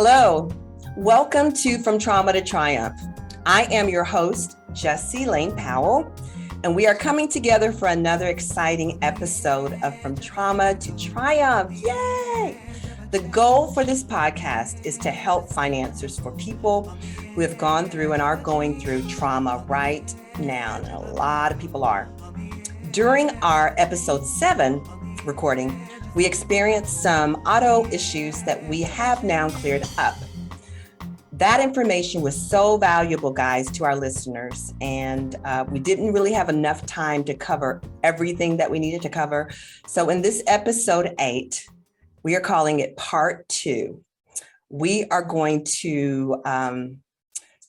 Hello, welcome to From Trauma to Triumph. I am your host, Jessie Lane Powell, and we are coming together for another exciting episode of From Trauma to Triumph. Yay! The goal for this podcast is to help financiers for people who have gone through and are going through trauma right now. And a lot of people are. During our episode 7 recording, we experienced some auto issues that we have now cleared up. That information was so valuable, guys, to our listeners, and we didn't really have enough time to cover everything that we needed to cover. So in this episode 8, we are calling it part 2. We are going to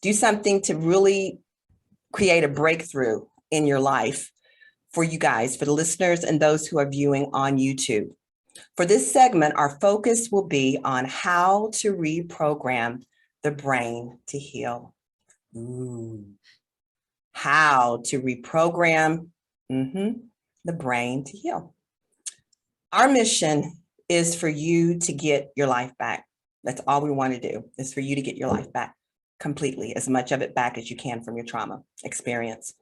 do something to really create a breakthrough in your life for you guys, for the listeners and those who are viewing on YouTube. For this segment, our focus will be on how to reprogram the brain to heal. How to reprogram the brain to heal. Our mission is for you to get your life back. That's all we want to do, is for you to get your life back completely, as much of it back as you can from your trauma experience.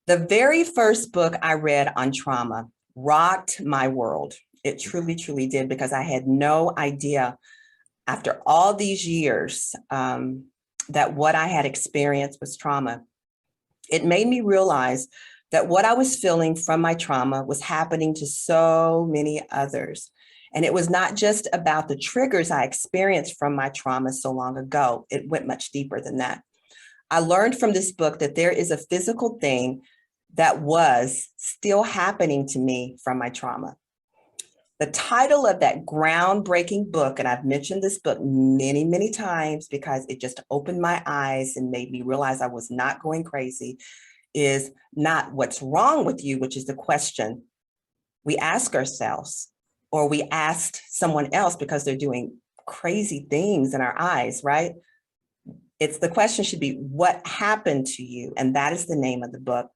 The very first book I read on trauma rocked my world. It truly, truly did, because I had no idea after all these years that what I had experienced was trauma. It made me realize that what I was feeling from my trauma was happening to so many others. And it was not just about the triggers I experienced from my trauma so long ago. It went much deeper than that. I learned from this book that there is a physical thing that was still happening to me from my trauma. The title of that groundbreaking book, and I've mentioned this book many, many times because it just opened my eyes and made me realize I was not going crazy, is not what's wrong with you, which is the question we ask ourselves, or we asked someone else because they're doing crazy things in our eyes, right? It's the question should be, what happened to you? And that is the name of the book.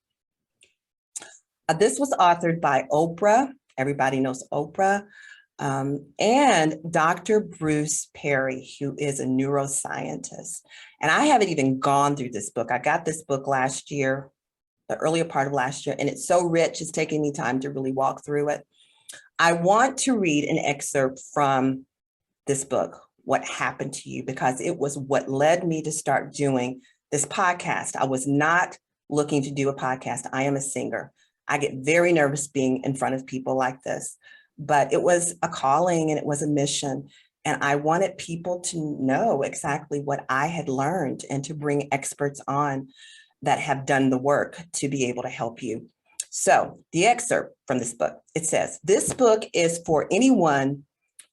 This was authored by Oprah. Everybody knows Oprah. And Dr. Bruce Perry, who is a neuroscientist. And I haven't even gone through this book. I got this book last year, the earlier part of last year, and it's so rich, it's taking me time to really walk through it. I want to read an excerpt from this book, What Happened to You, because it was what led me to start doing this podcast. I was not looking to do a podcast. I am a singer. I get very nervous being in front of people like this, but it was a calling and it was a mission. And I wanted people to know exactly what I had learned and to bring experts on that have done the work to be able to help you. So the excerpt from this book, it says, this book is for anyone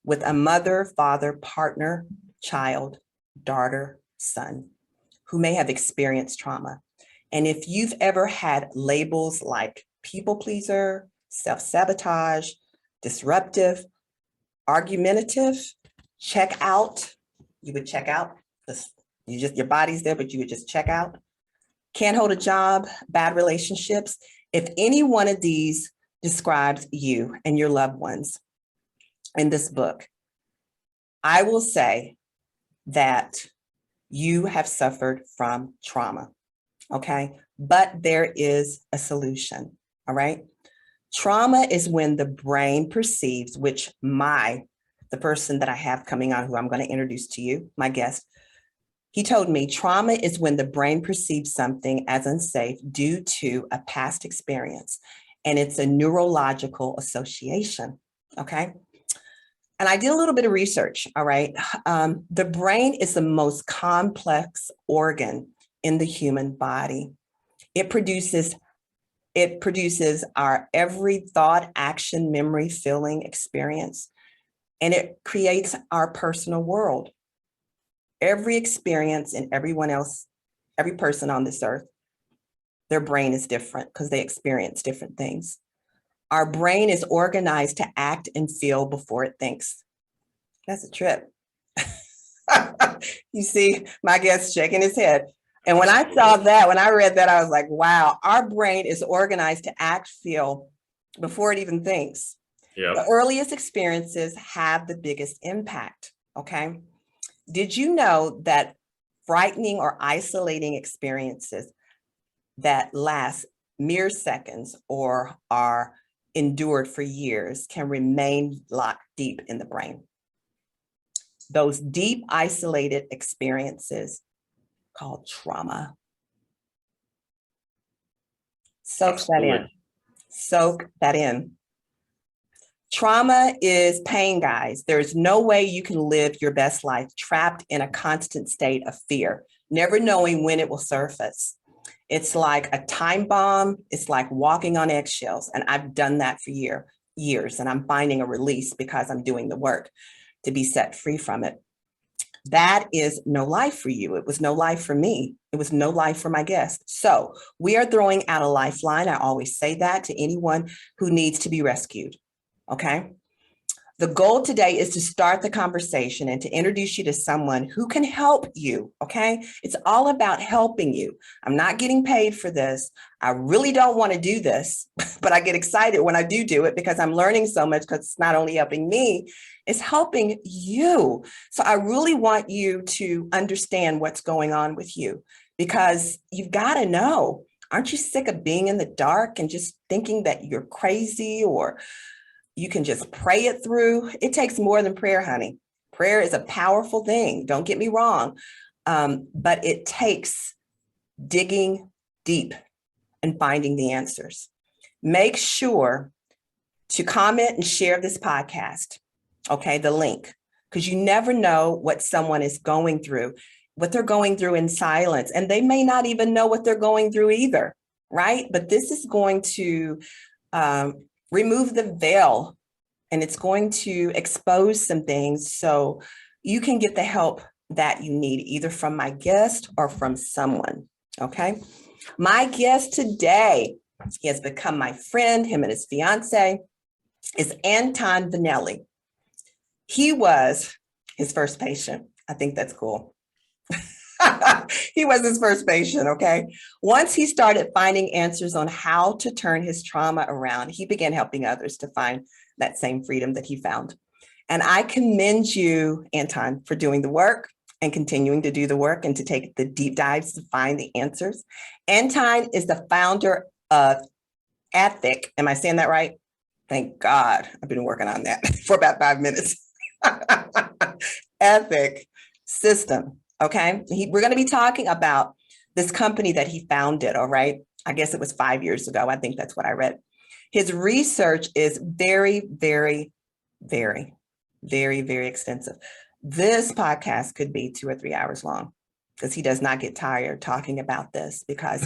with a mother, father, partner, child, daughter, son, who may have experienced trauma. And if you've ever had labels like people pleaser, self-sabotage, disruptive, argumentative, check out, you would check out. Your body's there, but you would just check out. Can't hold a job, bad relationships. If any one of these describes you and your loved ones in this book, I will say that you have suffered from trauma, okay? But there is a solution, all right? Trauma is when the brain perceives, which the person that I have coming on, who I'm going to introduce to you, my guest, he told me trauma is when the brain perceives something as unsafe due to a past experience, and it's a neurological association, okay? And I did a little bit of research, all right? The brain is the most complex organ in the human body. It produces our every thought, action, memory, feeling, experience, and it creates our personal world. Every experience and everyone else, every person on this earth, their brain is different because they experience different things. Our brain is organized to act and feel before it thinks. That's a trip. You see my guest shaking his head. And when I saw that, when I read that, I was like, wow, our brain is organized to act, feel before it even thinks. Yep. The earliest experiences have the biggest impact, okay? Did you know that frightening or isolating experiences that last mere seconds or are endured for years can remain locked deep in the brain? Those deep, isolated experiences called trauma. Soak that in. Soak that in. Trauma is pain, guys. There's no way you can live your best life trapped in a constant state of fear, never knowing when it will surface. It's like a time bomb. It's like walking on eggshells. And I've done that for years, and I'm finding a release because I'm doing the work to be set free from it. That is no life for you. It was no life for me. It was no life for my guest. So we are throwing out a lifeline. I always say that to anyone who needs to be rescued. Okay. The goal today is to start the conversation and to introduce you to someone who can help you. Okay. It's all about helping you. I'm not getting paid for this. I really don't want to do this, but I get excited when I do it because I'm learning so much, because it's not only helping me, it's helping you. So I really want you to understand what's going on with you, because you've got to know. Aren't you sick of being in the dark and just thinking that you're crazy, or you can just pray it through? It takes more than prayer, honey. Prayer is a powerful thing. Don't get me wrong. But it takes digging deep and finding the answers. Make sure to comment and share this podcast. Okay, the link, because you never know what someone is going through, what they're going through in silence. And they may not even know what they're going through either, right? But this is going to remove the veil, and it's going to expose some things so you can get the help that you need, either from my guest or from someone. Okay. My guest today, he has become my friend. Him and his fiance is Anton Vannelli. He was his first patient. I think that's cool. He was his first patient, okay? Once he started finding answers on how to turn his trauma around, he began helping others to find that same freedom that he found. And I commend you, Anton, for doing the work and continuing to do the work and to take the deep dives to find the answers. Anton is the founder of Atheq. Am I saying that right? Thank God. I've been working on that for about 5 minutes. Atheq System. Okay. We're going to be talking about this company that he founded. All right. I guess it was 5 years ago. I think that's what I read. His research is very, very, very, very, very extensive. This podcast could be 2 or 3 hours long, because he does not get tired talking about this, because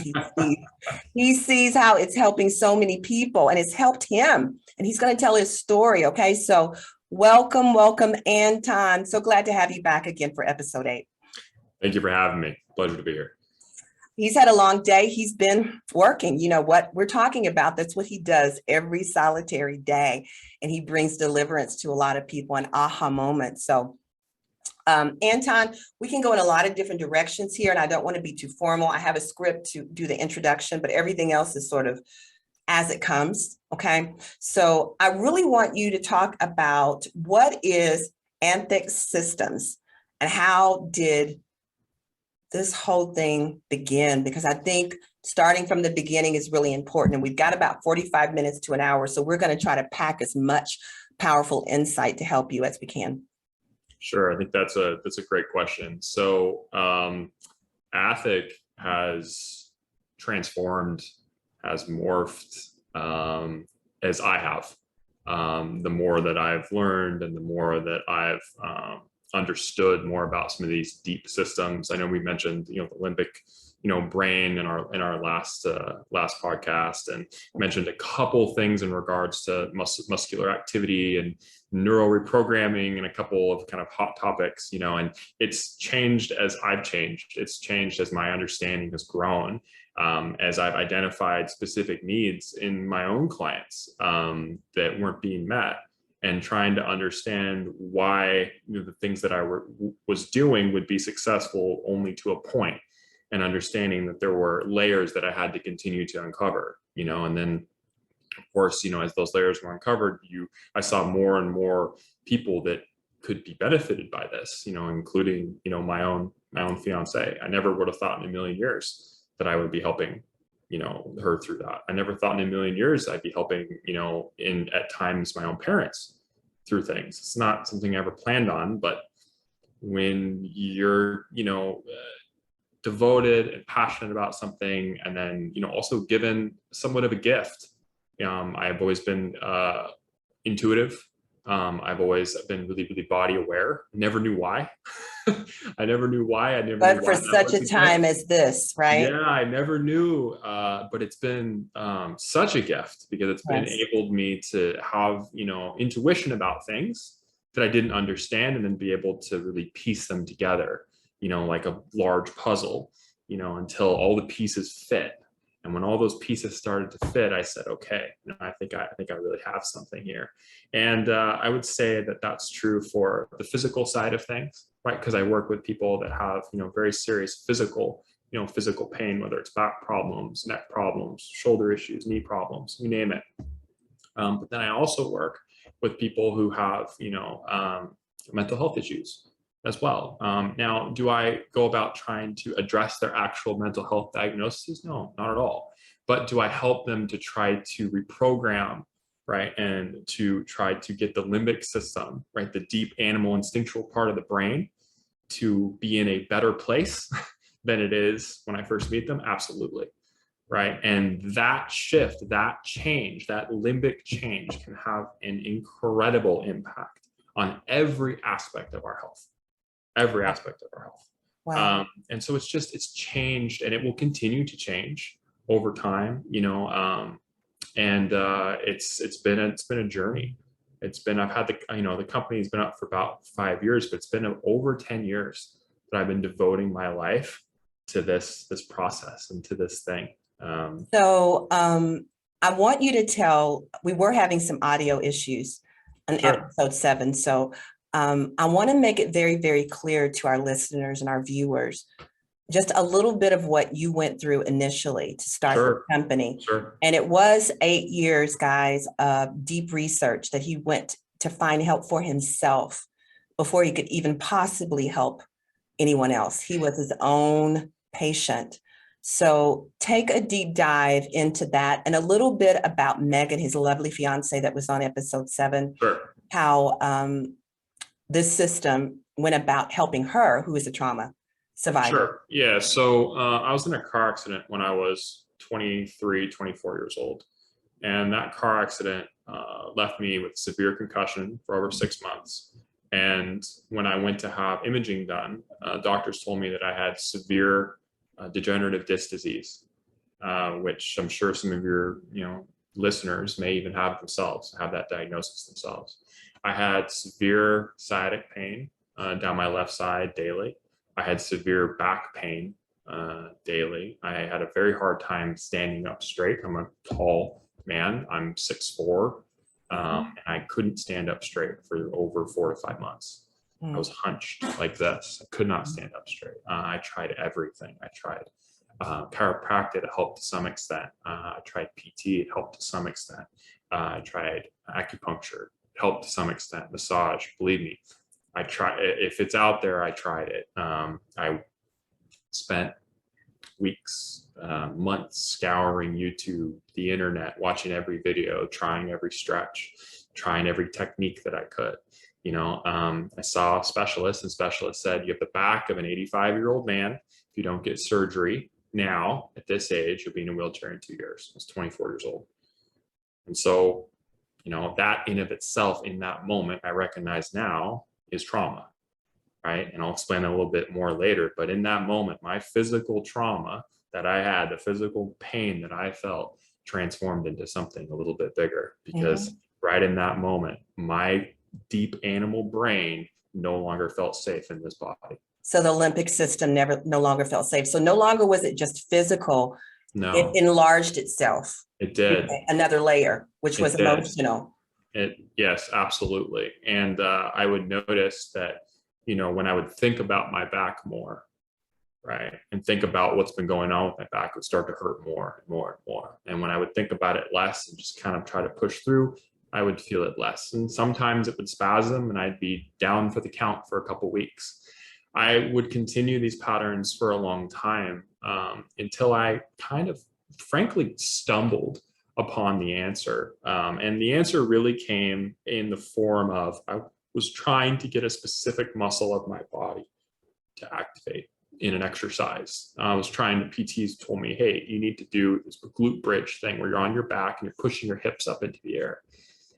he sees how it's helping so many people, and it's helped him, and he's going to tell his story. Okay. So welcome, Anton. So glad to have you back again for episode 8. Thank you for having me. Pleasure to be here. He's had a long day. He's been working. You know what we're talking about? That's what he does every solitary day. And he brings deliverance to a lot of people and aha moments. So Anton, we can go in a lot of different directions here, and I don't want to be too formal. I have a script to do the introduction, but everything else is sort of as it comes. Okay. So I really want you to talk about what is Atheq Systems and how did this whole thing begin, because I think starting from the beginning is really important. And we've got about 45 minutes to an hour. So we're going to try to pack as much powerful insight to help you as we can. Sure. I think that's a great question. So Atheq has transformed, has morphed as I have. The more that I've learned and the more that I've understood more about some of these deep systems. I know we mentioned, the limbic, brain in our last podcast, and mentioned a couple things in regards to muscular activity and neural reprogramming and a couple of kind of hot topics, and it's changed as I've changed. It's changed as my understanding has grown, as I've identified specific needs in my own clients that weren't being met, and trying to understand why the things that I was doing would be successful only to a point, and understanding that there were layers that I had to continue to uncover, and then of course, as those layers were uncovered, I saw more and more people that could be benefited by this, including, my own fiance. I never would have thought in a million years that I would be helping, her through that. I never thought in a million years I'd be helping, at times my own parents through things. It's not something I ever planned on, but when you're, devoted and passionate about something, and then, also given somewhat of a gift. I've always been intuitive. I've always been really, really body aware. Never knew why. I never knew why. I never. But knew for why such a time as this, right? Yeah, I never knew. But it's been such a gift, because it's enabled me to have, intuition about things that I didn't understand, and then be able to really piece them together, like a large puzzle, until all the pieces fit. And when all those pieces started to fit, I said, okay, I think I really have something here. And I would say that that's true for the physical side of things, right? Because I work with people that have, very serious physical pain, whether it's back problems, neck problems, shoulder issues, knee problems, you name it. But then I also work with people who have, mental health issues as well. Now, do I go about trying to address their actual mental health diagnoses? No, not at all. But do I help them to try to reprogram, right? And to try to get the limbic system, right? The deep animal instinctual part of the brain to be in a better place than it is when I first meet them? Absolutely. Right. And that shift, that change, that limbic change can have an incredible impact on every aspect of our health. Every aspect of our health. Wow. And so it's changed, and it will continue to change over time, and it's been a journey. I've had the company's been up for about 5 years, but it's been over 10 years that I've been devoting my life to this process and to this thing. So I want you to we were having some audio issues on episode 7. So I want to make it very, very clear to our listeners and our viewers, just a little bit of what you went through initially to start the company. And it was 8 years, guys, of deep research that he went to find help for himself before he could even possibly help anyone else. He was his own patient. So take a deep dive into that, and a little bit about Megan, his lovely fiance that was on episode 7, how this system went about helping her, who is a trauma survivor. Yeah. So I was in a car accident when I was 23, 24 years old. And that car accident left me with severe concussion for over 6 months. And when I went to have imaging done, doctors told me that I had severe degenerative disc disease, which I'm sure some of your listeners may even have themselves, have that diagnosis themselves. I had severe sciatic pain down my left side daily. I had severe back pain daily. I had a very hard time standing up straight. I'm a tall man. I'm 6'4", and I couldn't stand up straight for over 4 to 5 months. I was hunched like this. I could not stand up straight. I tried everything. I tried chiropractic, it helped to some extent. I tried PT, it helped to some extent. I tried acupuncture, it helped to some extent. Massage, believe me, I try. If it's out there, I tried it. I spent weeks, months scouring YouTube, the internet, watching every video, trying every stretch, trying every technique that I could. I saw a specialist, and specialist said, you have the back of an 85-year-old man. If you don't get surgery now at this age, you'll be in a wheelchair in 2 years. I was 24 years old. And so, that in of itself, in that moment, I recognize now is trauma, right? And I'll explain a little bit more later. But in that moment, my physical trauma that I had, the physical pain that I felt, transformed into something a little bit bigger, because right in that moment, my deep animal brain no longer felt safe in this body. So the limbic system no longer felt safe. So no longer was it just physical. No. It enlarged itself. It did. Another layer, which was emotional. Yes, absolutely. And I would notice that, when I would think about my back more, right, and think about what's been going on with my back, it would start to hurt more and more and more. And when I would think about it less and just kind of try to push through, I would feel it less. And sometimes it would spasm and I'd be down for the count for a couple weeks. I would continue these patterns for a long time until I kind of frankly stumbled upon the answer. And the answer really came in the form of I was trying to get a specific muscle of my body to activate in an exercise. I was trying to, PTs told me, hey, you need to do this glute bridge thing where you're on your back and you're pushing your hips up into the air.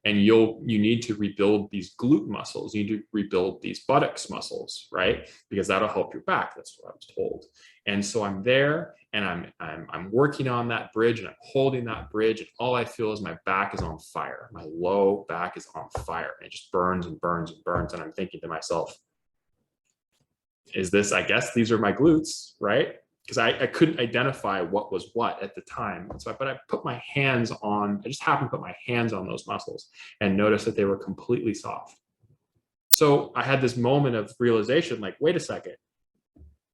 And you need to rebuild these glute muscles. You need to rebuild these buttocks muscles, right? Because that'll help your back. That's what I was told. And so I'm there and I'm working on that bridge and I'm holding that bridge, and all I feel is my back is on fire. My low back is on fire. And it just burns and burns and burns. And I'm thinking to myself, is this, I guess these are my glutes, right? Because I couldn't identify what was what at the time. So, but I put my hands on, I just happened to put my hands on those muscles and noticed that they were completely soft. So I had this moment of realization, like, wait a second.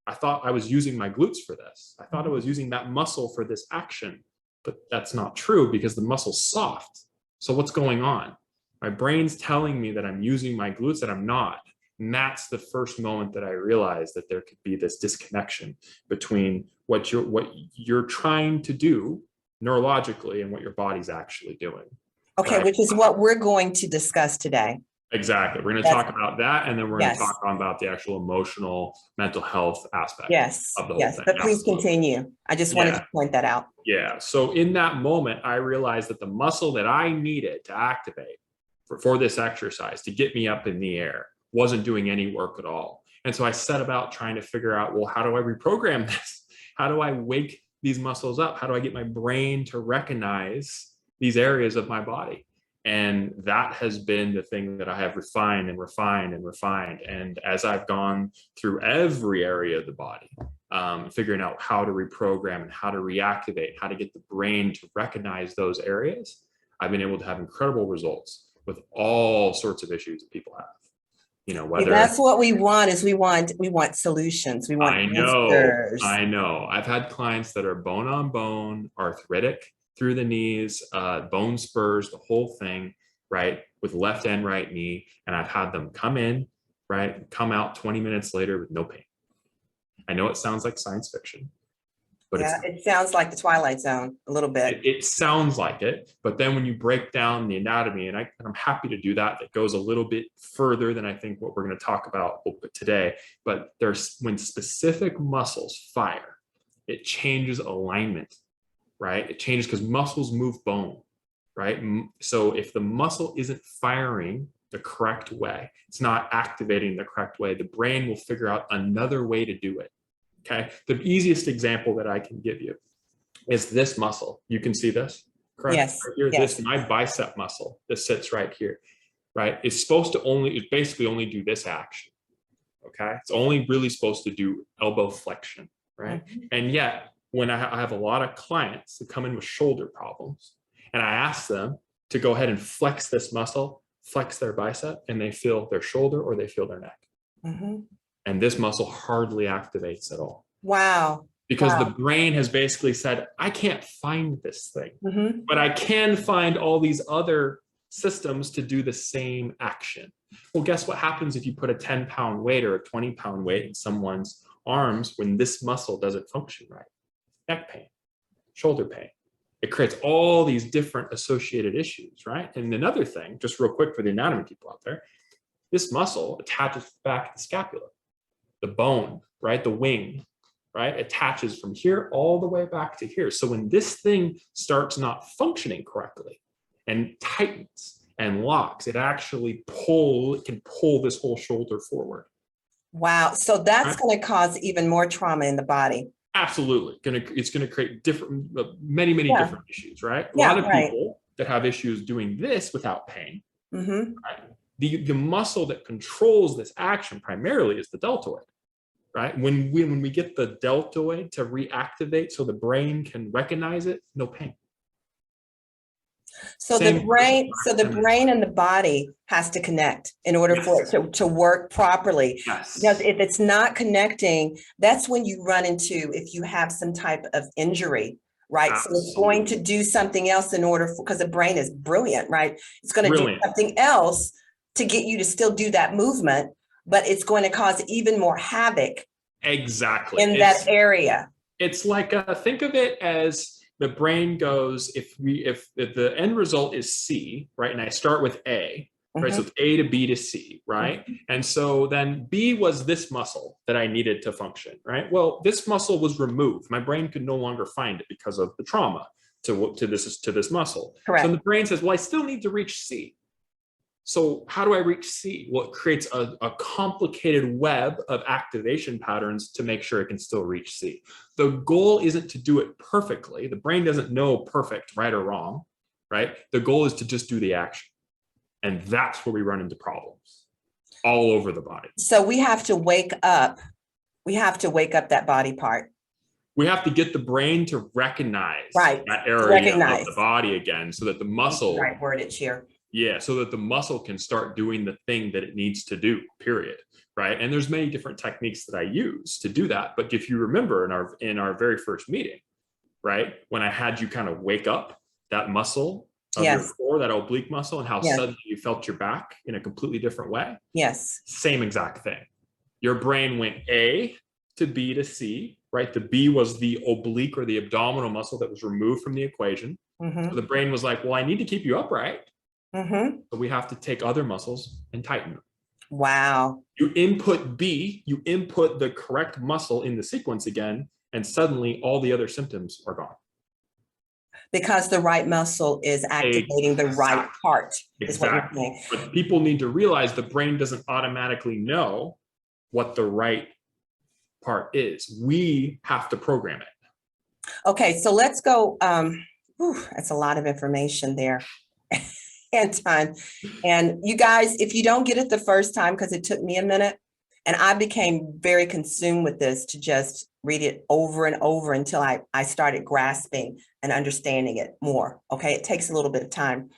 I thought I was using my glutes for this. I thought I was using that muscle for this action, but that's not true because the muscle's soft. So what's going on? My brain's telling me that I'm using my glutes, that I'm not. And that's the first moment that I realized that there could be this disconnection between what you're trying to do neurologically and what your body's actually doing. Okay, right? Which is what we're going to discuss today. Exactly. We're going to talk about that, and then we're going to talk about the actual emotional, mental health aspect of the whole thing. But please continue. I just wanted to point that out. Yeah. So in that moment, I realized that the muscle that I needed to activate for this exercise to get me up in the air wasn't doing any work at all. And so I set about trying to figure out, well, how do I reprogram this? How do I wake these muscles up? How do I get my brain to recognize these areas of my body? And that has been the thing that I have refined and refined and refined. And as I've gone through every area of the body, figuring out how to reprogram and how to reactivate, how to get the brain to recognize those areas, I've been able to have incredible results with all sorts of issues that people have. You know, whether that's what we want is we want solutions. We want answers. I know. I've had clients that are bone on bone, arthritic through the knees, bone spurs, the whole thing, right? With left and right knee. And I've had them come in, right? Come out 20 minutes later with no pain. I know it sounds like science fiction, but it sounds like the Twilight Zone a little bit. It sounds like it, but then when you break down the anatomy, and I'm happy to do that, that goes a little bit further than I think what we're going to talk about today. But when specific muscles fire, it changes alignment, right? It changes because muscles move bone, right? So if the muscle isn't firing the correct way, it's not activating the correct way, the brain will figure out another way to do it. Okay, the easiest example that I can give you is this muscle. You can see this, correct? Yes. Right here, this, my bicep muscle that sits right here, right? It's supposed to basically only do this action, okay? It's only really supposed to do elbow flexion, right? Mm-hmm. And yet, when I have a lot of clients that come in with shoulder problems, and I ask them to go ahead and flex this muscle, flex their bicep, and they feel their shoulder or they feel their neck. Mm-hmm. And this muscle hardly activates at all. Wow. Because the brain has basically said, I can't find this thing, but I can find all these other systems to do the same action. Well, guess what happens if you put a 10-pound weight or a 20-pound weight in someone's arms when this muscle doesn't function right? Neck pain, shoulder pain. It creates all these different associated issues, right? And another thing, just real quick for the anatomy people out there, this muscle attaches back to the scapula. The bone, right? The wing, right? Attaches from here all the way back to here. So when this thing starts not functioning correctly and tightens and locks, it actually can pull this whole shoulder forward. Wow. So that's going to cause even more trauma in the body. Absolutely. It's going to create many different issues, right? A lot of people that have issues doing this without pain, right? The muscle that controls this action primarily is the deltoid, right? When we get the deltoid to reactivate so the brain can recognize it, no pain. So the brain and the body has to connect in order for it to work properly. Yes. Because if it's not connecting, that's when you run into, if you have some type of injury, right? So it's going to do something else in order for, because the brain is brilliant, right? It's going to do something else to get you to still do that movement, but it's going to cause even more havoc. Exactly. In that area. It's like, think of it as the brain goes, if the end result is C, right? And I start with A, right? So it's A to B to C, right? And so then B was this muscle that I needed to function, right? Well, this muscle was removed. My brain could no longer find it because of the trauma to this muscle. Correct. So the brain says, well, I still need to reach C. So how do I reach C? Well, it creates a complicated web of activation patterns to make sure it can still reach C. The goal isn't to do it perfectly. The brain doesn't know perfect, right or wrong, right? The goal is to just do the action. And that's where we run into problems all over the body. So we have to wake up. We have to wake up that body part. We have to get the brain to recognize that area of the body again, so that the muscle, right wordage here. Yeah, so that the muscle can start doing the thing that it needs to do, period, right? And there's many different techniques that I use to do that. But if you remember in our very first meeting, right, when I had you kind of wake up that muscle of your core, that oblique muscle, and how suddenly you felt your back in a completely different way. Yes. Same exact thing. Your brain went A to B to C, right? The B was the oblique or the abdominal muscle that was removed from the equation. So the brain was like, well, I need to keep you upright. But we have to take other muscles and tighten them. Wow. You input B, you input the correct muscle in the sequence again, and suddenly all the other symptoms are gone. Because the right muscle is activating the right part. Exactly. But people need to realize the brain doesn't automatically know what the right part is. We have to program it. Okay, so let's go. That's a lot of information there. Anton, and you guys, if you don't get it the first time, because it took me a minute, and I became very consumed with this to just read it over and over until I started grasping and understanding it more. Okay, it takes a little bit of time.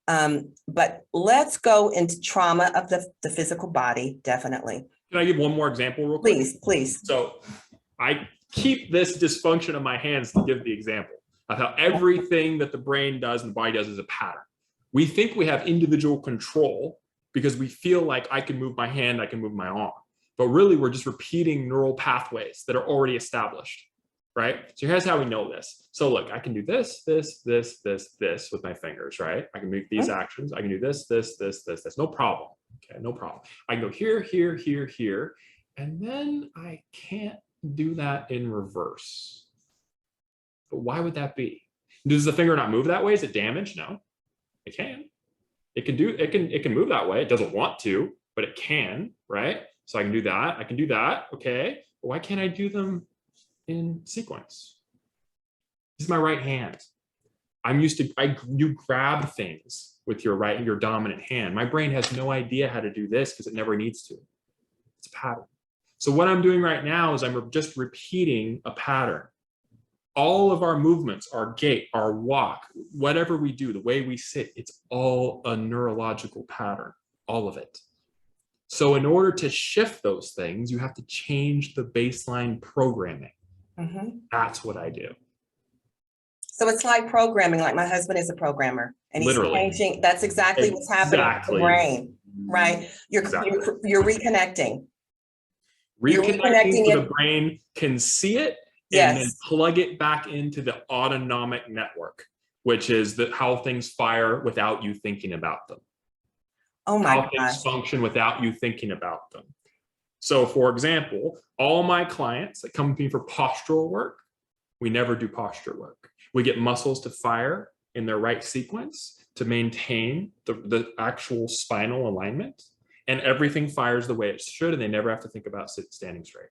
But let's go into trauma of the physical body, definitely. Can I give one more example real quick? Please. So I keep this dysfunction of my hands to give the example of how everything that the brain does and the body does is a pattern. We think we have individual control because we feel like I can move my hand, I can move my arm. But really, we're just repeating neural pathways that are already established, right? So here's how we know this. So look, I can do this with my fingers, right? I can make these actions. I can do this. No problem. Okay, no problem. I can go here, here, here, here. And then I can't do that in reverse. But why would that be? Does the finger not move that way? Is it damaged? No. It can. It can move that way. It doesn't want to, but it can, right? So I can do that. I can do that. Okay. But why can't I do them in sequence? This is my right hand. I'm used to, you grab things with your dominant hand. My brain has no idea how to do this because it never needs to. It's a pattern. So what I'm doing right now is I'm just repeating a pattern. All of our movements, our gait, our walk, whatever we do, the way we sit, it's all a neurological pattern, all of it. So in order to shift those things, you have to change the baseline programming. That's what I do. So it's like programming, like my husband is a programmer and he's changing. That's exactly what's happening in the brain, right? You're reconnecting. Reconnecting so the brain can see it and then plug it back into the autonomic network, which is how things fire without you thinking about them. Oh my gosh. How things function without you thinking about them. So for example, all my clients that come to me for postural work, we never do posture work. We get muscles to fire in their right sequence to maintain the actual spinal alignment, and everything fires the way it should, and they never have to think about standing straight.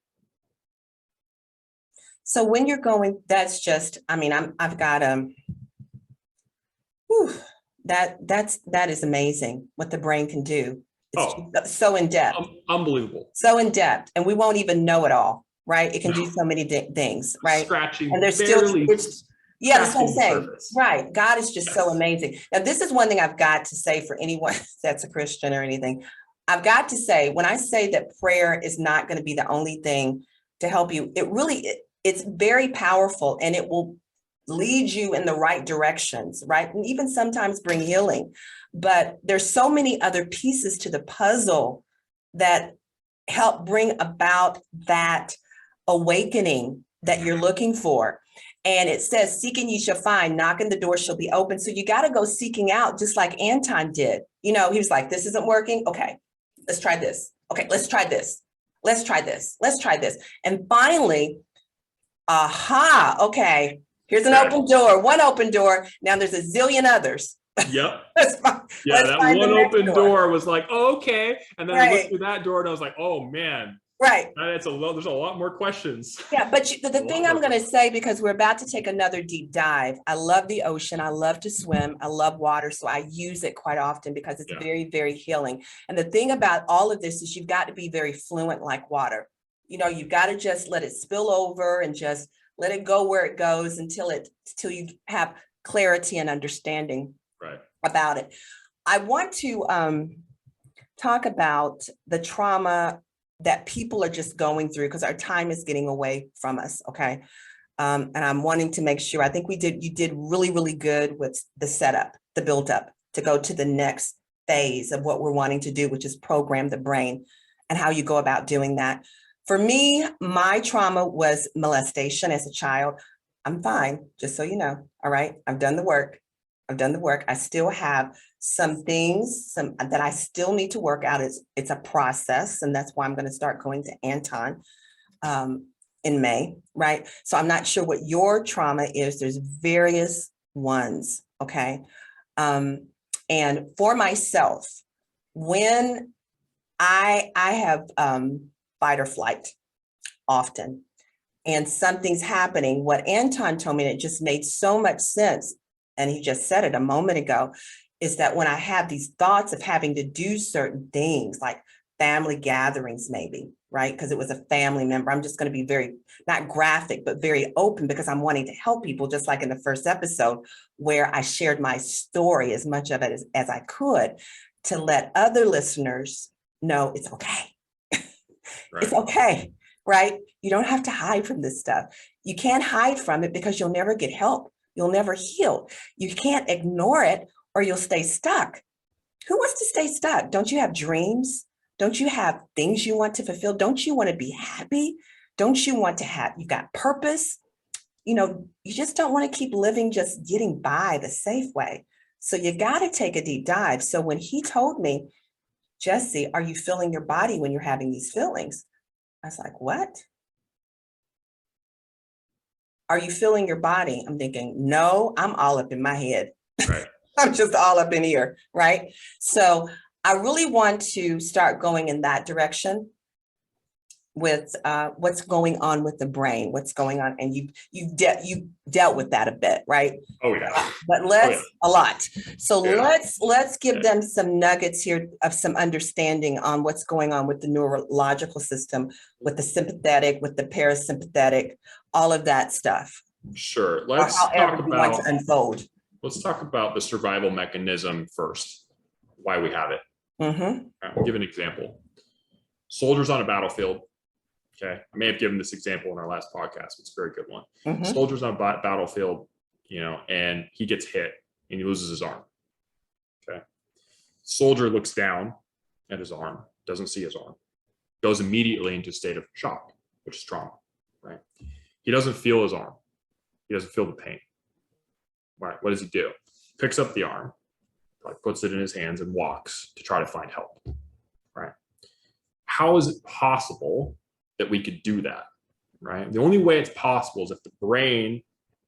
So when you're going, that's just, I mean, I've got that is amazing what the brain can do. It's so in depth. Unbelievable. So in depth, and we won't even know it all, right? It can do so many things, right? Scratching, and there's barely still, that's what I'm saying. Right. God is just so amazing. Now, this is one thing I've got to say for anyone that's a Christian or anything. I've got to say, when I say that prayer is not going to be the only thing to help you, it's very powerful, and it will lead you in the right directions, right? And even sometimes bring healing. But there's so many other pieces to the puzzle that help bring about that awakening that you're looking for. And it says, seeking ye shall find, knocking the door shall be open. So you got to go seeking out, just like Anton did. You know, he was like, this isn't working. Okay, let's try this. Okay, let's try this. Let's try this. Let's try this. And finally, aha, okay, here's an open door, one open door. Now there's a zillion others. Yep. Yeah, let's that find one the next open door was like, oh, okay. And then I looked Right. through that door and I was like, oh man, Right. there's a lot more questions. Yeah, but the A lot thing I'm more going to say, because we're about to take another deep dive, I love the ocean. I love to swim. I love water. So I use it quite often because it's Yeah. very, very healing. And the thing about all of this is you've got to be very fluent like water. You know, you've got to just let it spill over and just let it go where it goes until you have clarity and understanding Right. about it. I want to talk about the trauma that people are just going through, because our time is getting away from us. Okay. And I'm wanting to make sure, I think you did really, really good with the setup, the build up to go to the next phase of what we're wanting to do, which is program the brain and how you go about doing that. For me, my trauma was molestation as a child. I'm fine, just so you know. All right. I've done the work. I still have some things that I still need to work out. It's a process. And that's why I'm going to start going to Anton in May, right? So I'm not sure what your trauma is. There's various ones, okay? And for myself, when I have fight or flight often, and something's happening, what Anton told me, and it just made so much sense, and he just said it a moment ago, is that when I have these thoughts of having to do certain things, like family gatherings, maybe, right? Because it was a family member. I'm just going to be very, not graphic, but very open, because I'm wanting to help people, just like in the first episode, where I shared my story, as much of it as I could, to let other listeners know it's okay. Right. It's okay, right? You don't have to hide from this stuff. You can't hide from it because you'll never get help. You'll never heal. You can't ignore it or you'll stay stuck. Who wants to stay stuck? Don't you have dreams? Don't you have things you want to fulfill? Don't you want to be happy? Don't you want to have, you got purpose? You know, you just don't want to keep living just getting by the safe way. So you got to take a deep dive. So when he told me, Jesse, are you feeling your body when you're having these feelings? I was like, what? Are you feeling your body? I'm thinking, no, I'm all up in my head. Right. I'm just all up in here, right? So I really want to start going in that direction with what's going on with the brain, what's going on, and you dealt with that a bit, right? Oh yeah. But a lot. So Yeah. let's give them some nuggets here of some understanding on what's going on with the neurological system, with the sympathetic, with the parasympathetic, all of that stuff. Sure. Or however we want to unfold. Let's talk about the survival mechanism first, why we have it. Mm-hmm. I'll give an example. Soldiers on a battlefield. Okay. I may have given this example in our last podcast. It's a very good one. Mm-hmm. Soldiers on a battlefield, you know, and he gets hit and he loses his arm. Okay. Soldier looks down at his arm, doesn't see his arm, goes immediately into a state of shock, which is trauma, right? He doesn't feel his arm. He doesn't feel the pain. Right. What does he do? Picks up the arm, like puts it in his hands and walks to try to find help. Right. How is it possible that we could do that? Right. The only way it's possible is if the brain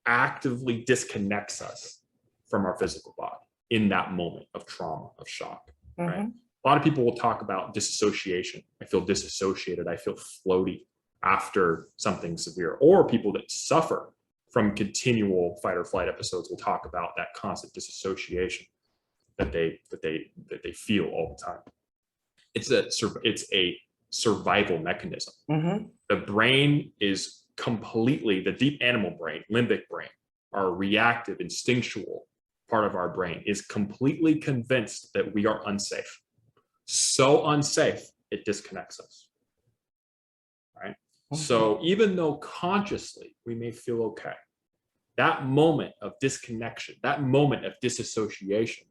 actively disconnects us from our physical body in that moment of trauma, of shock. Mm-hmm. Right. A lot of people will talk about disassociation. I feel disassociated. I feel floaty after something severe. Or people that suffer from continual fight or flight episodes will talk about that constant disassociation that they feel all the time. It's a survival mechanism. Mm-hmm. The brain is completely, the deep animal brain, limbic brain, our reactive, instinctual part of our brain is completely convinced that we are unsafe. So unsafe, it disconnects us. Right? Mm-hmm. So even though consciously we may feel okay, That moment of disconnection, that moment of disassociation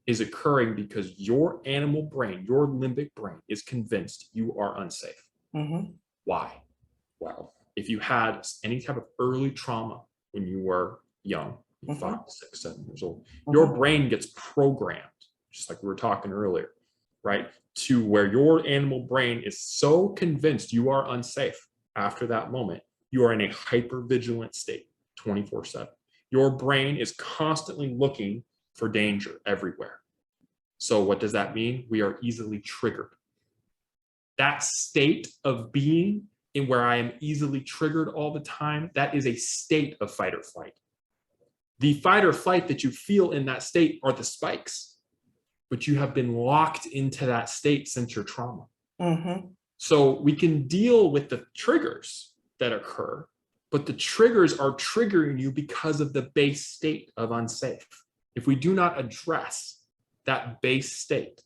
is occurring because your animal brain, your limbic brain, is convinced you are unsafe. Mm-hmm. Why? Well, if you had any type of early trauma when you were young, 5, 6, 7 years old, your brain gets programmed, just like we were talking earlier, right? To where your animal brain is so convinced you are unsafe after that moment, you are in a hypervigilant state 24/7. Your brain is constantly looking for danger everywhere. So what does that mean? We are easily triggered. That state of being in where I am easily triggered all the time, that is a state of fight or flight. The fight or flight that you feel in that state are the spikes, but you have been locked into that state since your trauma. So we can deal with the triggers that occur, but the triggers are triggering you because of the base state of unsafe. If we do not address that base state,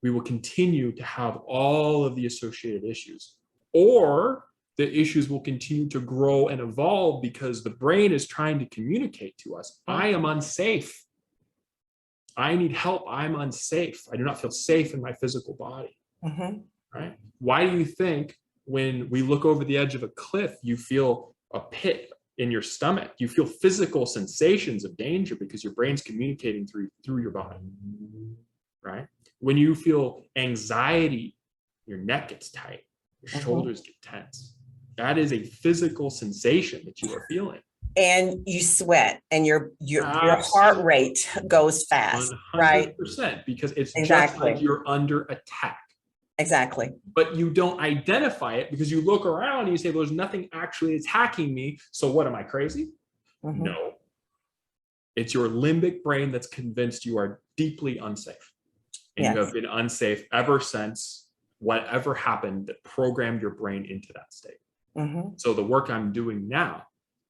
we will continue to have all of the associated issues, or the issues will continue to grow and evolve because the brain is trying to communicate to us, I am unsafe. I need help. I'm unsafe. I do not feel safe in my physical body. Right? Why do you think when we look over the edge of a cliff, you feel a pit in your stomach? You feel physical sensations of danger because your brain's communicating through your body, right? When you feel anxiety, your neck gets tight, your shoulders get tense. That is a physical sensation that you are feeling. And you sweat and your heart rate goes fast, 100%, right? because it's Exactly. just like you're under attack. Exactly. But you don't identify it because you look around and you say, there's nothing actually attacking me. So what, am I crazy? No. It's your limbic brain that's convinced you are deeply unsafe. And you have been unsafe ever since whatever happened that programmed your brain into that state. So the work I'm doing now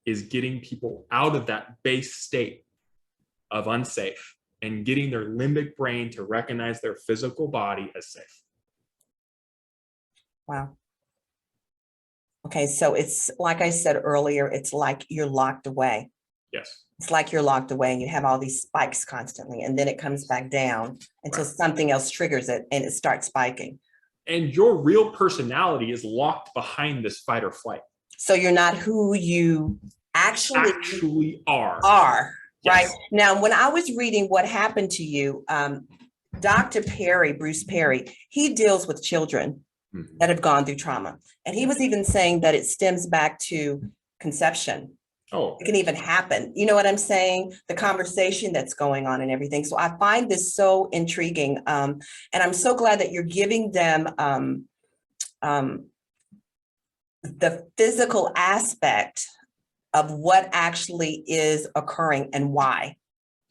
is getting people out of that base state of unsafe and getting their limbic brain to recognize their physical body as safe. Wow. Okay, so it's like I said earlier, it's like you're locked away. Yes. It's like you're locked away and you have all these spikes constantly, and then it comes back down until something else triggers it and it starts spiking. And your real personality is locked behind this fight or flight. So you're not who you actually are. Right? Now, when I was reading what happened to you, Dr. Perry, Bruce Perry, he deals with children that have gone through trauma. And he was even saying that it stems back to conception. Oh, it can even happen. You know what I'm saying? The conversation that's going on and everything. So I find this so intriguing. And I'm so glad that you're giving them the physical aspect of what actually is occurring and why.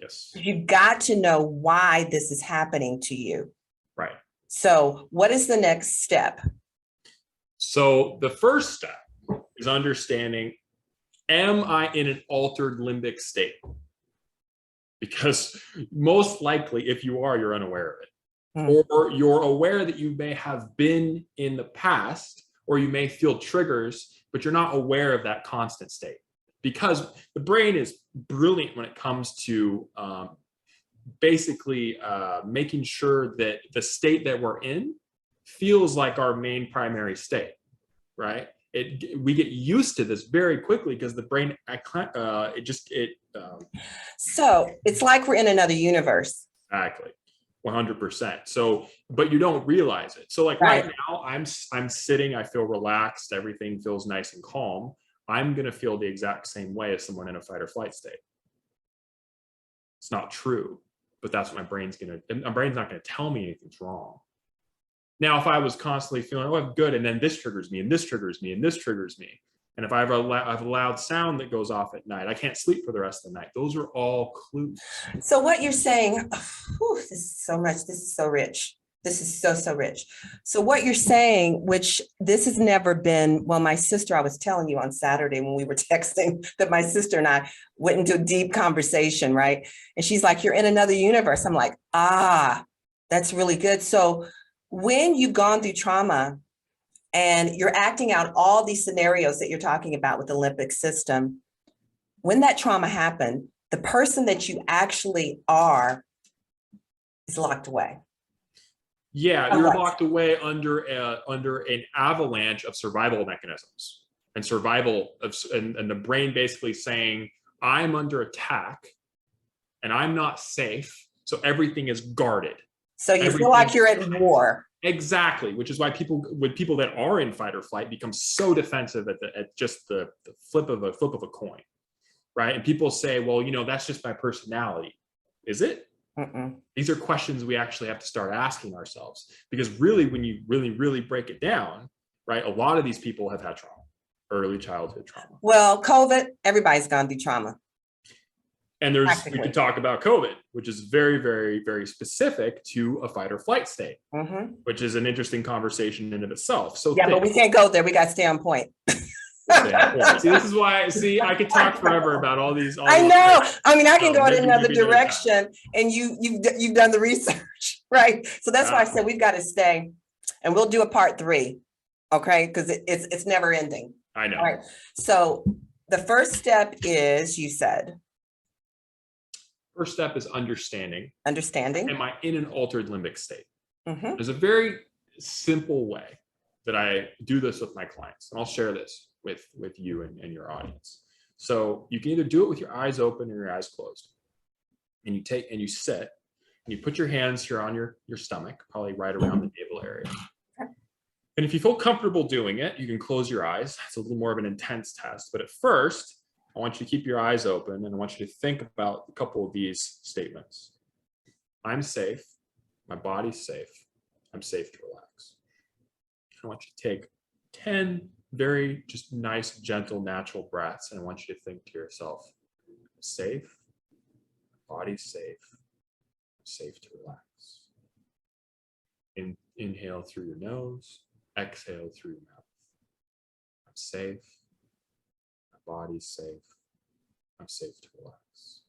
Yes. You've got to know why this is happening to you. Right. So what is the next step? So the first step is understanding, am I in an altered limbic state? Because most likely, if you are, you're unaware of it. Or you're aware that you may have been in the past, or you may feel triggers, but you're not aware of that constant state. Because the brain is brilliant when it comes to basically making sure that the state that we're in feels like our main primary state, right? We get used to this very quickly because the brain, So it's like we're in another universe. Exactly, 100%. So, but you don't realize it. So like right now, I'm sitting, I feel relaxed, everything feels nice and calm. I'm going to feel the exact same way as someone in a fight or flight state. It's not true, but that's what my brain's not going to tell me anything's wrong. Now, if I was constantly feeling, oh, I'm good, and then this triggers me, and this triggers me, and this triggers me, and if I have a loud sound that goes off at night, I can't sleep for the rest of the night. Those are all clues. So what you're saying, this is so much, this is so rich. This is so rich. So what you're saying, which this has never been, well, my sister, I was telling you on Saturday when we were texting that my sister and I went into a deep conversation, right? And she's like, you're in another universe. I'm like, that's really good. So when you've gone through trauma and you're acting out all these scenarios that you're talking about with the limbic system, when that trauma happened, the person that you actually are is locked away. Yeah, you're locked away under an avalanche of survival mechanisms and and the brain basically saying, I'm under attack and I'm not safe, so everything is guarded. So you feel like you're at war. Exactly, which is why people that are in fight or flight become so defensive at just the flip of a coin, right? And people say, well, you know, that's just my personality. Is it? These are questions we actually have to start asking ourselves, because really, when you really break it down, right, a lot of these people have had trauma, early childhood trauma. Well, COVID, everybody's gone through trauma. And we could talk about COVID, which is very specific to a fight or flight state, which is an interesting conversation in of itself. So yeah, but we can't go there. We got to stay on point. See, this is why. I could talk forever about all these. I know. I mean, I can go in another direction, and you've done the research, right? So that's why I said we've got to stay, and we'll do a part 3, okay? Because it's never ending. I know. All right. So the first step is, you said. First step is understanding. Understanding. Am I in an altered limbic state? There's a very simple way that I do this with my clients, and I'll share this with you and your audience. So you can either do it with your eyes open or your eyes closed, and you sit and you put your hands here on your stomach, probably right around the navel area. And if you feel comfortable doing it, you can close your eyes. It's a little more of an intense test, but at first I want you to keep your eyes open, and I want you to think about a couple of these statements. I'm safe. My body's safe. I'm safe to relax. I want you to take 10 very just nice, gentle, natural breaths. And I want you to think to yourself, I'm safe, my body's safe, I'm safe to relax. Inhale through your nose, exhale through your mouth. I'm safe, my body's safe, I'm safe to relax.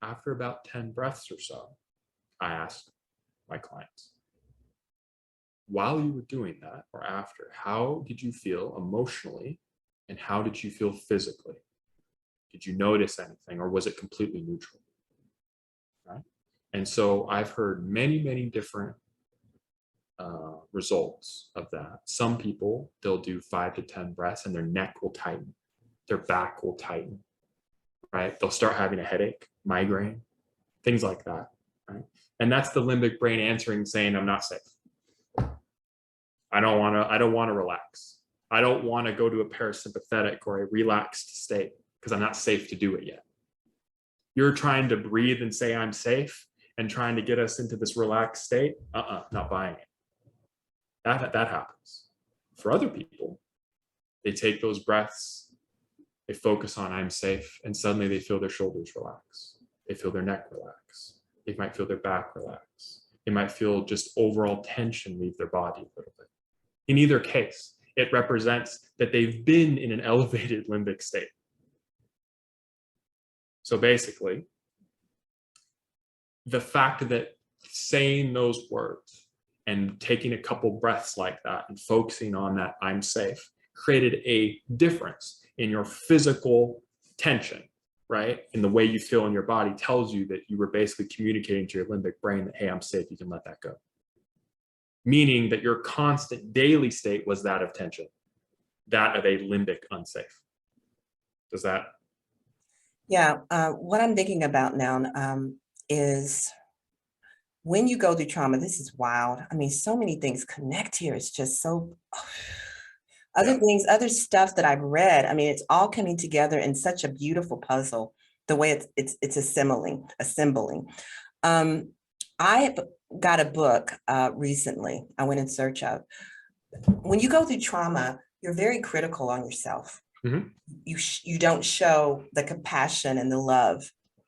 After about 10 breaths or so, I ask my clients, while you were doing that or after, how did you feel emotionally and how did you feel physically? Did you notice anything, or was it completely neutral? Right? And so I've heard many different results of that. Some people, they'll do 5 to 10 breaths and their neck will tighten, their back will tighten, right? They'll start having a headache, migraine, things like that, right? And that's the limbic brain answering, saying, I'm not safe. I don't want to relax. I don't want to go to a parasympathetic or a relaxed state because I'm not safe to do it yet. You're trying to breathe and say I'm safe and trying to get us into this relaxed state. Not buying it. That happens. For other people, they take those breaths, they focus on I'm safe, and suddenly they feel their shoulders relax. They feel their neck relax. They might feel their back relax. They might feel just overall tension leave their body a little bit. In either case, it represents that they've been in an elevated limbic state. So basically, the fact that saying those words and taking a couple breaths like that and focusing on that I'm safe created a difference in your physical tension, right? In the way you feel in your body tells you that you were basically communicating to your limbic brain that, hey, I'm safe, you can let that go. Meaning that your constant daily state was that of tension, that of a limbic unsafe. Does that? Yeah, what I'm thinking about now is when you go through trauma, this is wild. I mean, so many things connect here. It's just so, other things, other stuff that I've read. I mean, it's all coming together in such a beautiful puzzle, the way it's assembling. I got a book recently I went in search of. When you go through trauma, you're very critical on yourself. You don't show the compassion and the love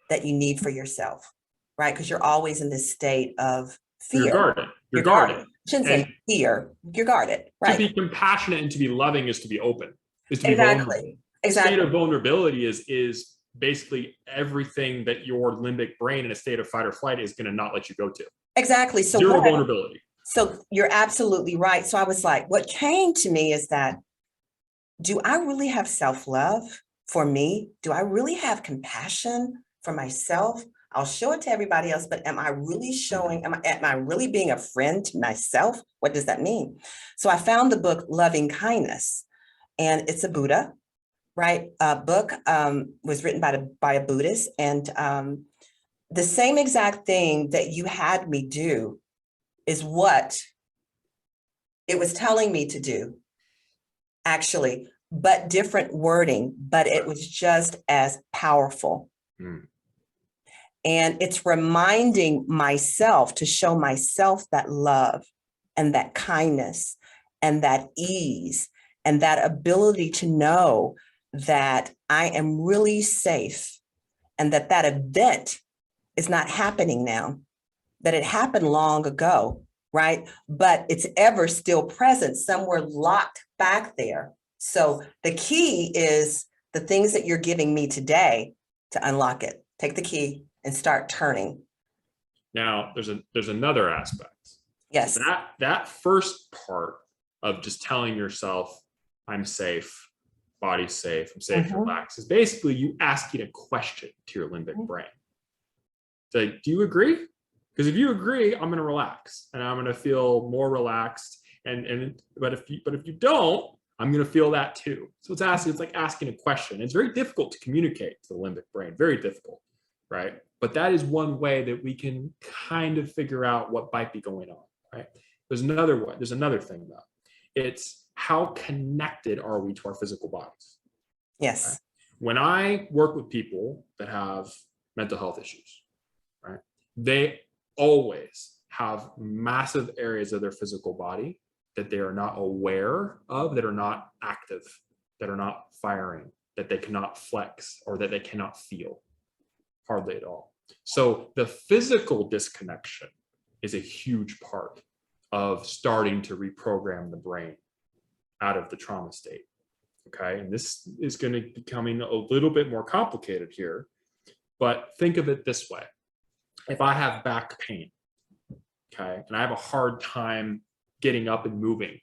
that you need for yourself, right? Because you're always in this state of fear. You're guarded. I shouldn't say fear. You're guarded, right? To be compassionate and to be loving is to be open. Is to be Exactly. vulnerable. Exactly. State of vulnerability is basically everything that your limbic brain in a state of fight or flight is going to not let you go to. Exactly. So zero vulnerability. So you're absolutely right. So I was like, what came to me is that do I really have self-love for me? Do I really have compassion for myself? I'll show it to everybody else, but am I really showing, am I really being a friend to myself? What does that mean? So I found the book Loving Kindness, and it's a Buddha, right? Book was written by a Buddhist, and the same exact thing that you had me do is what it was telling me to do, actually, but different wording, but it was just as powerful. Mm. And it's reminding myself to show myself that love and that kindness and that ease and that ability to know that I am really safe and that that event is not happening now, that it happened long ago, right? But it's ever still present, somewhere locked back there. So the key is the things that you're giving me today to unlock it. Take the key and start turning. Now, there's another aspect. Yes. That first part of just telling yourself, I'm safe, body's safe, I'm safe to relax, is basically you asking a question to your limbic brain. It's like, do you agree? Because if you agree, I'm going to relax and I'm going to feel more relaxed. But if you don't, I'm going to feel that too. So it's like asking a question. It's very difficult to communicate to the limbic brain, very difficult, right? But that is one way that we can kind of figure out what might be going on, right? There's another one. There's another thing though. It's how connected are we to our physical bodies? Yes. Right? When I work with people that have mental health issues, right? They always have massive areas of their physical body that they are not aware of, that are not active, that are not firing, that they cannot flex, or that they cannot feel, hardly at all. So the physical disconnection is a huge part of starting to reprogram the brain out of the trauma state. Okay, and this is going to be becoming a little bit more complicated here, but think of it this way. If I have back pain, okay, and I have a hard time getting up and moving,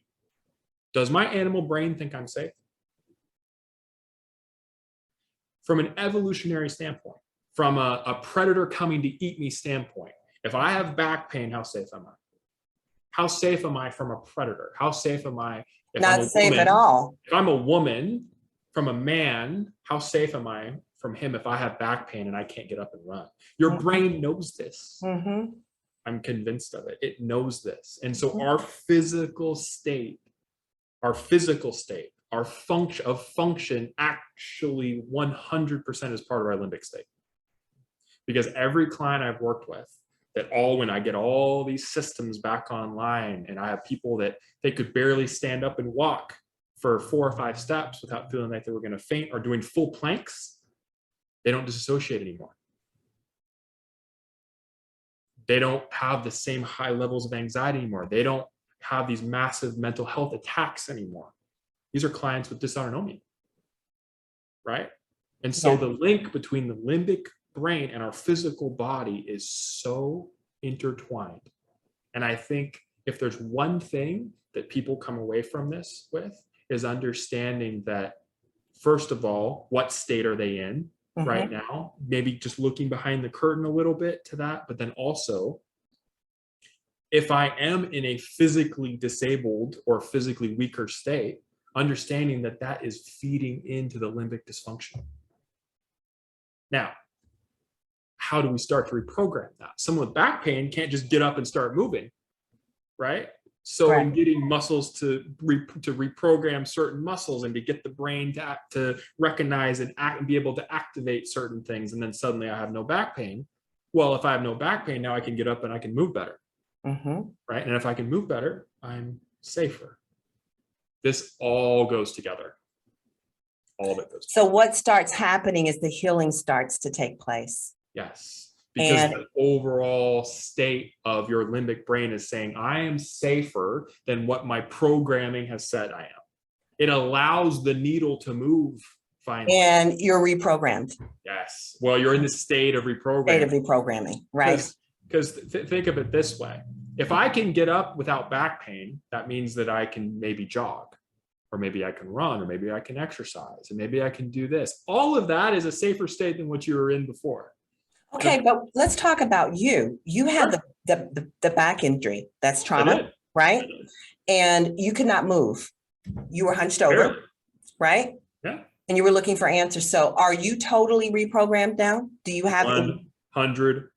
does my animal brain think I'm safe? From an evolutionary standpoint, from a predator coming to eat me standpoint, if I have back pain, how safe am I? How safe am I from a predator? How safe am I if Not I'm a safe woman? at all. If I'm a woman from a man, how safe am I from him if I have back pain and I can't get up and run? Your brain knows this. I'm convinced of it. It knows this. And so our physical state, our function actually 100% is part of our limbic state. Because every client I've worked with, when I get all these systems back online and I have people that they could barely stand up and walk for 4 or 5 steps without feeling like they were going to faint, or doing full planks, they don't disassociate anymore. They don't have the same high levels of anxiety anymore. They don't have these massive mental health attacks anymore. These are clients with dysautonomia, right? And so the link between the limbic brain and our physical body is so intertwined. And I think if there's one thing that people come away from this with, is understanding that, first of all, what state are they in right now? Maybe just looking behind the curtain a little bit to that, but then also, if I am in a physically disabled or physically weaker state, understanding that that is feeding into the limbic dysfunction. Now, how do we start to reprogram that? Someone with back pain can't just get up and start moving, right? So in getting muscles to reprogram certain muscles and to get the brain to recognize and act and be able to activate certain things, and then suddenly I have no back pain. Well, if I have no back pain, now I can get up and I can move better, right? And if I can move better, I'm safer. This all goes together. All of it goes together. So what starts happening is the healing starts to take place. Yes. Because the overall state of your limbic brain is saying, I am safer than what my programming has said I am. It allows the needle to move finally. And you're reprogrammed. Yes. Well, you're in the state of reprogramming. State of reprogramming, right? Because think of it this way. If I can get up without back pain, that means that I can maybe jog. or maybe I can run, or maybe I can exercise, and maybe I can do this. All of that is a safer state than what you were in before. Okay, but let's talk about you. You had the back injury. That's trauma, right? And you could not move. You were hunched over, right? Yeah. And you were looking for answers. So are you totally reprogrammed now? Do you have 100%?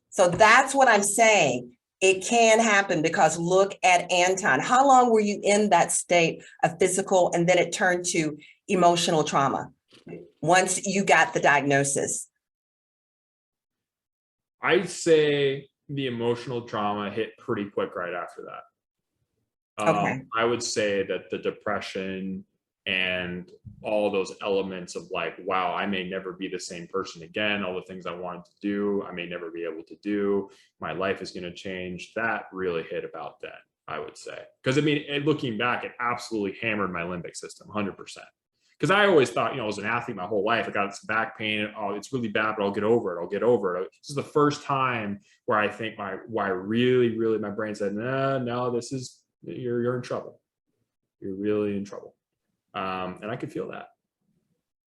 So that's what I'm saying. It can happen because look at Anton. How long were you in that state of physical and then it turned to emotional trauma once you got the diagnosis? I'd say the emotional trauma hit pretty quick right after that. Okay. I would say that the depression and all those elements of like, wow, I may never be the same person again. All the things I wanted to do, I may never be able to do. My life is going to change. That really hit about then, I would say. Because I mean, looking back, it absolutely hammered my limbic system, 100%. Because I always thought, I was an athlete my whole life. I got some back pain. Oh, it's really bad, but I'll get over it. I'll get over it. This is the first time where I think why really my brain said, no, this is, you're in trouble. You're really in trouble. And I could feel that.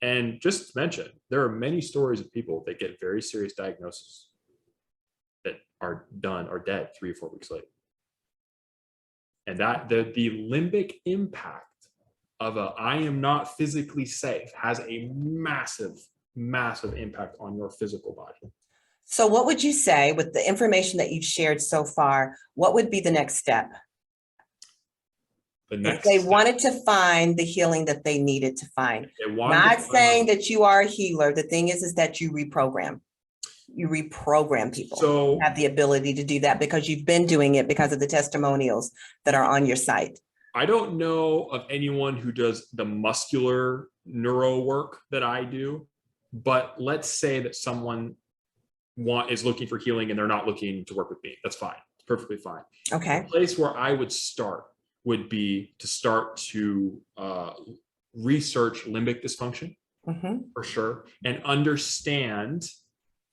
And just to mention, there are many stories of people that get very serious diagnoses that are dead 3 or 4 weeks later. And that the limbic impact of I am not physically safe has a massive impact on your physical body. So what would you say with the information that you've shared so far, what would be the next step? If they wanted to find the healing that they needed to find. Not saying that you are a healer. The thing is that you reprogram. You reprogram people. So you have the ability to do that because you've been doing it because of the testimonials that are on your site. I don't know of anyone who does the muscular neuro work that I do, but let's say that someone is looking for healing and they're not looking to work with me. That's fine. It's perfectly fine. Okay. The place where I would start would be to start to research limbic dysfunction for sure, and understand,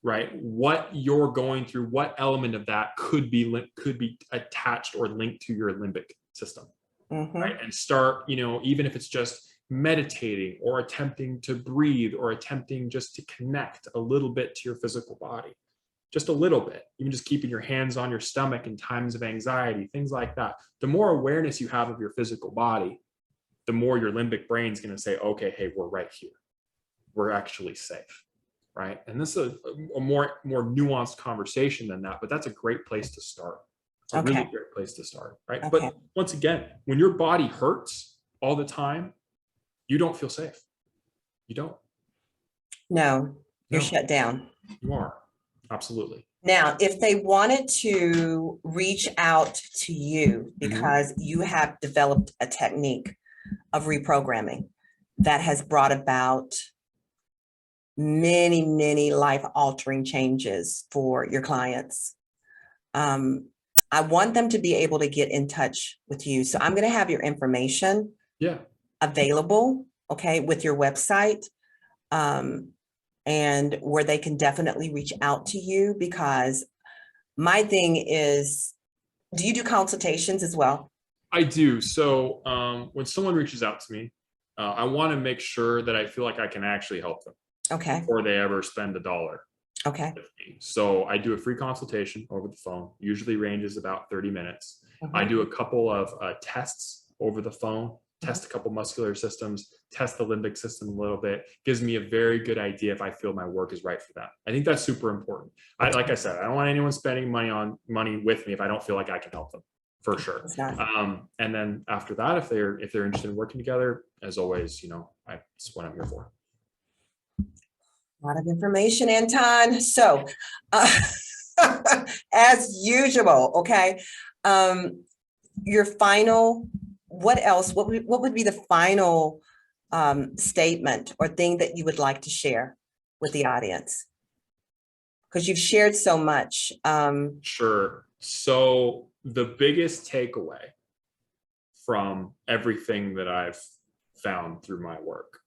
right, what you're going through, what element of that could be attached or linked to your limbic system, right? And start, even if it's just meditating or attempting to breathe or attempting just to connect a little bit to your physical body. Just a little bit, even just keeping your hands on your stomach in times of anxiety, things like that. The more awareness you have of your physical body, the more your limbic brain's going to say, okay, hey, we're right here. We're actually safe, right? And this is a more nuanced conversation than that, but that's a great place to start. A really great place to start, right? But once again, when your body hurts all the time, you don't feel safe. You don't. No, you're shut down. You are. Absolutely. Now, if they wanted to reach out to you because you have developed a technique of reprogramming that has brought about many life-altering changes for your clients, I want them to be able to get in touch with you. So I'm going to have your information available, with your website. And where they can definitely reach out to you, because my thing is, do you do consultations as well? I do. So when someone reaches out to me, I want to make sure that I feel like I can actually help them before they ever spend $1. So I do a free consultation over the phone, usually ranges about 30 minutes. I do a couple of tests over the phone, test a couple muscular systems, test the limbic system a little bit, gives me a very good idea if I feel my work is right for them. I think that's super important. Like I said, I don't want anyone spending money with me if I don't feel like I can help them, for sure. And then after that, if they're interested in working together, as always, that's what I'm here for. A lot of information, Anton. So as usual, your final, what else? What would be the final statement or thing that you would like to share with the audience? Because you've shared so much. Sure. So the biggest takeaway from everything that I've found through my work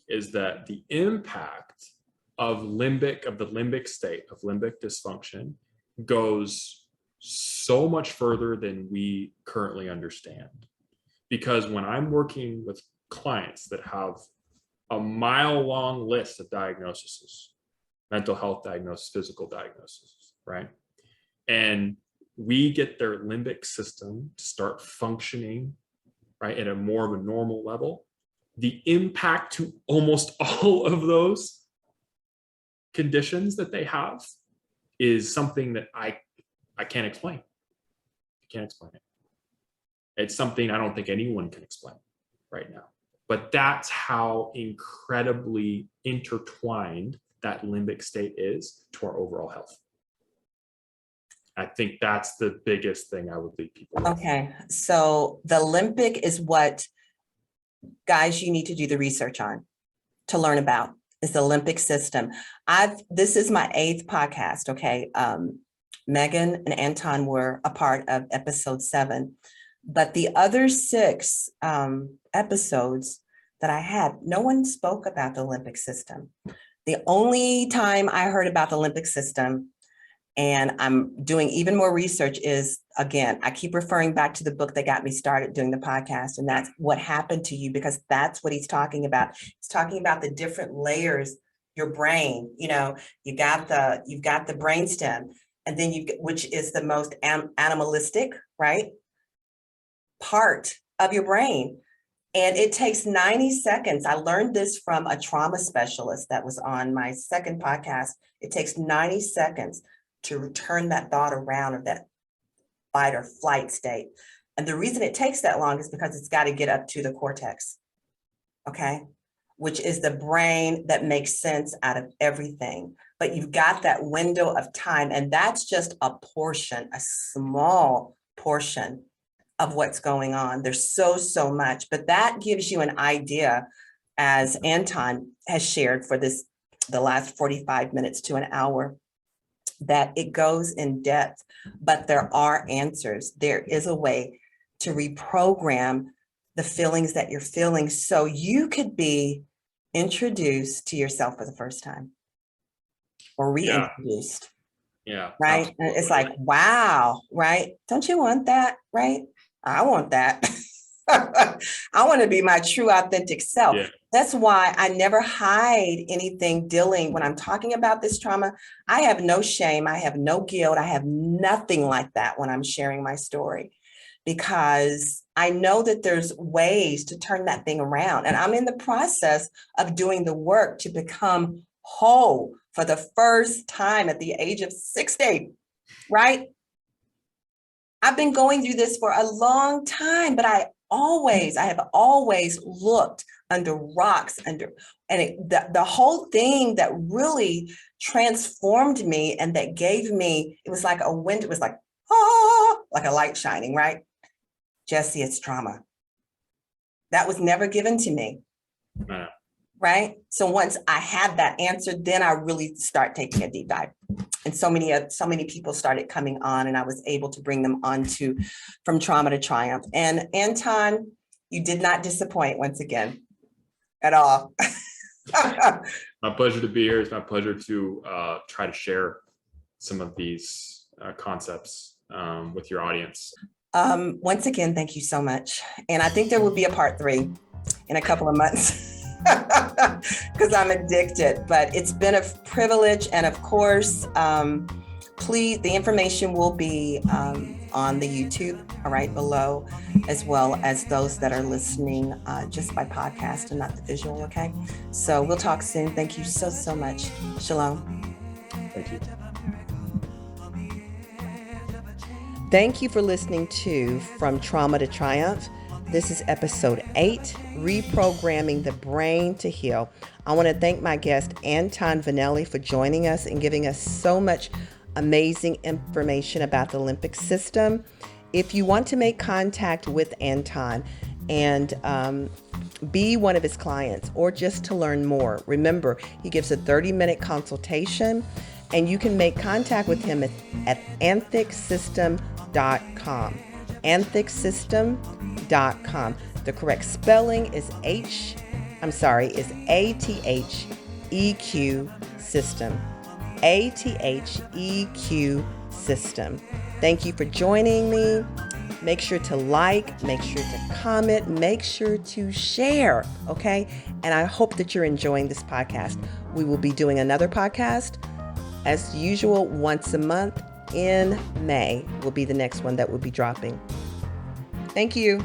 is that the impact of the limbic state, of limbic dysfunction, goes so much further than we currently understand. Because when I'm working with clients that have a mile-long list of diagnoses, mental health diagnosis, physical diagnosis, right? And we get their limbic system to start functioning, right, at a more of a normal level, the impact to almost all of those conditions that they have is something that I can't explain. I can't explain it. It's something I don't think anyone can explain right now. But that's how incredibly intertwined that limbic state is to our overall health. I think that's the biggest thing I would leave people with. Okay, so the limbic is what, guys, you need to do the research on to learn about, is the limbic system. This is my 8th podcast, okay? Megan and Anton were a part of episode 7, but the other 6 episodes that I had, no one spoke about the limbic system. The only time I heard about the limbic system, and I'm doing even more research, is, again, I keep referring back to the book that got me started doing the podcast, and that's What Happened to You, because that's what he's talking about. He's talking about the different layers, your brain, you've got the brainstem, and then which is the most animalistic, right, part of your brain. And it takes 90 seconds. I learned this from a trauma specialist that was on my 2nd podcast. It takes 90 seconds to turn that thought around, or that fight or flight state. And the reason it takes that long is because it's got to get up to the cortex, okay, which is the brain that makes sense out of everything. But you've got that window of time, and that's just a portion, a small portion of what's going on. There's so much, but that gives you an idea, as Anton has shared for the last 45 minutes to an hour, that it goes in depth, but there are answers. There is a way to reprogram the feelings that you're feeling so you could be introduced to yourself for the first time, or reintroduced. Yeah. Right. Absolutely. And it's like, wow, right? Don't you want that? Right? I want that. I want to be my true, authentic self. Yeah. That's why I never hide anything dealing when I'm talking about this trauma. I have no shame. I have no guilt. I have nothing like that when I'm sharing my story, because I know that there's ways to turn that thing around. And I'm in the process of doing the work to become whole for the first time at the age of 60, right? I've been going through this for a long time, but I have always looked under rocks, the whole thing that really transformed me and that gave me, it was like a wind, it was like, like a light shining, right? Jesse, it's trauma. That was never given to me. Yeah. Right? So once I had that answer, then I really start taking a deep dive. And so many people started coming on, and I was able to bring them on From Trauma to Triumph. And Anton, you did not disappoint once again at all. My pleasure to be here. It's my pleasure to try to share some of these concepts with your audience. Once again, thank you so much. And I think there will be a part 3 in a couple of months. Because I'm addicted, but it's been a privilege. And of course, please, the information will be on the YouTube, right below, as well as those that are listening just by podcast and not the visual, okay? So we'll talk soon. Thank you so much. Shalom. Thank you. Thank you for listening to From Trauma to Triumph. This is episode 8, Reprogramming the Brain to Heal. I want to thank my guest, Anton Vannelli, for joining us and giving us so much amazing information about the limbic system. If you want to make contact with Anton and be one of his clients, or just to learn more, remember, he gives a 30-minute consultation, and you can make contact with him at atheqsystem.com. atheqsystem.com. The correct spelling is ATHEQ System. ATHEQ System. Thank you for joining me. Make sure to like, make sure to comment, make sure to share, okay? And I hope that you're enjoying this podcast. We will be doing another podcast as usual once a month in May will be the next one that will be dropping. Thank you.